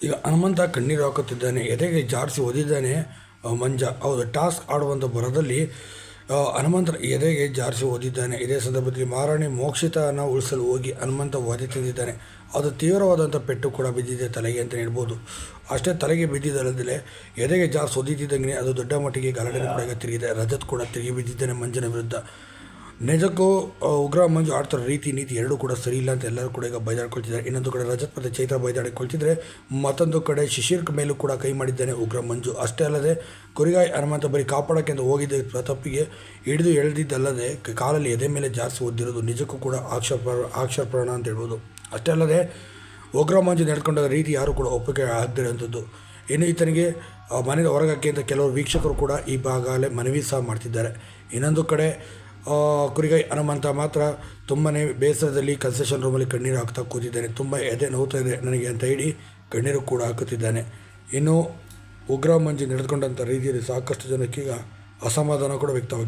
ಈಗ ಹನುಮಂತ ಕಣ್ಣೀರು ಹಾಕುತ್ತಿದ್ದಾನೆ, ಎದೆಗೆ ಜಾರಿಸಿ ಓದಿದ್ದಾನೆ ಮಂಜ. ಹೌದು, ಟಾಸ್ಕ್ ಆಡುವಂಥ ಬರದಲ್ಲಿ ಹನುಮಂತರ ಎದೆಗೆ ಜಾರಿಸಿ ಓದಿದ್ದಾನೆ. ಇದೇ ಸಂದರ್ಭದಲ್ಲಿ ಮಹಾರಾಣಿ ಮೋಕ್ಷಿತನ ಉಳಿಸಲು ಹೋಗಿ ಹನುಮಂತ ವಧೆ ತಿಂದಿದ್ದಾನೆ. ಅದು ತೀವ್ರವಾದಂಥ ಪೆಟ್ಟು ಕೂಡ ಬಿದ್ದಿದೆ ತಲೆಗೆ ಅಂತ ಹೇಳ್ಬೋದು. ಅಷ್ಟೇ ತಲೆಗೆ ಬಿದ್ದಿದ್ದಲ್ಲದೆ ಎದೆಗೆ ಜಾರಿಸಿ ಓದಿದ್ದಂಗೆ ಅದು ದೊಡ್ಡ ಮಟ್ಟಿಗೆ ಗಲಾಟೆ ಕೂಡ ಈಗ ತಿರುಗಿದೆ. ರಜತ್ ಕೂಡ ತಿರುಗಿ ಬಿದ್ದಿದ್ದಾನೆ ಮಂಜನ ವಿರುದ್ಧ. ನಿಜಕ್ಕೂ ಉಗ್ರ ಮಂಜು ಆಡ್ತಿರೋ ರೀತಿ ನೀತಿ ಎರಡೂ ಕೂಡ ಸರಿ ಇಲ್ಲ ಅಂತ ಎಲ್ಲರೂ ಕೂಡ ಈಗ ಬೈದಾಡ್ಕೊಳ್ತಿದ್ದಾರೆ. ಇನ್ನೊಂದು ಕಡೆ ರಜತ್ ಮತ್ತು ಚೈತ್ರ ಬೈದಾಡಿಕೊಳ್ತಿದ್ರೆ, ಮತ್ತೊಂದು ಕಡೆ ಶಿಶಿರ್ ಮೇಲೂ ಕೂಡ ಕೈ ಮಾಡಿದ್ದಾನೆ ಉಗ್ರ ಮಂಜು. ಅಷ್ಟೇ ಅಲ್ಲದೆ ಕುರಿಗಾಯಿ ಹನುಮಂತ ಬರೀ ಕಾಪಾಡೋಕ್ಕೆ ಅಂತ ಹೋಗಿದ್ದ ತಪ್ಪಿಗೆ ಹಿಡಿದು ಎಳೆದಿದ್ದಲ್ಲದೆ ಕಾಲಲ್ಲಿ ಎದೆ ಮೇಲೆ ಜಾಸ್ತಿ ಓದಿರೋದು ನಿಜಕ್ಕೂ ಕೂಡ ಆಕ್ಷೇಪಣ ಅಂತ ಹೇಳ್ಬೋದು. ಅಷ್ಟೇ ಅಲ್ಲದೆ ಉಗ್ರ ಮಂಜು ನಡೆದುಕೊಂಡ ರೀತಿ ಯಾರು ಕೂಡ ಒಪ್ಪಿಗೆ ಆಗದಿರೋಂಥದ್ದು. ಇನ್ನು ಈತನಿಗೆ ಮನೆಯಿಂದ ಹೊರಗಕ್ಕೆ ಅಂತ ಕೆಲವರು ವೀಕ್ಷಕರು ಕೂಡ ಈ ಭಾಗಲೇ ಮನವಿ ಸಹ ಮಾಡ್ತಿದ್ದಾರೆ. ಇನ್ನೊಂದು ಕಡೆ ಕುರಿಗಾಯಿ ಹನುಮಂತ ಮಾತ್ರ ತುಂಬಾ ಬೇಸರದಲ್ಲಿ ಕನ್ಸೆಷನ್ ರೂಮಲ್ಲಿ ಕಣ್ಣೀರು ಹಾಕ್ತಾ ಕೂತಿದ್ದಾನೆ. ತುಂಬ ಎದೆ ನೋವ್ತಾ ಇದೆ ನನಗೆ ಅಂತ ಹೇಳಿ ಕಣ್ಣೀರು ಕೂಡ ಹಾಕುತ್ತಿದ್ದಾನೆ. ಇನ್ನು ಉಗ್ರ ಮಂಜು ನಡೆದುಕೊಂಡಂಥ ರೀತಿಯಲ್ಲಿ ಸಾಕಷ್ಟು ಜನಕ್ಕೀಗ ಅಸಮಾಧಾನ ಕೂಡ ವ್ಯಕ್ತವಾಗಿದೆ.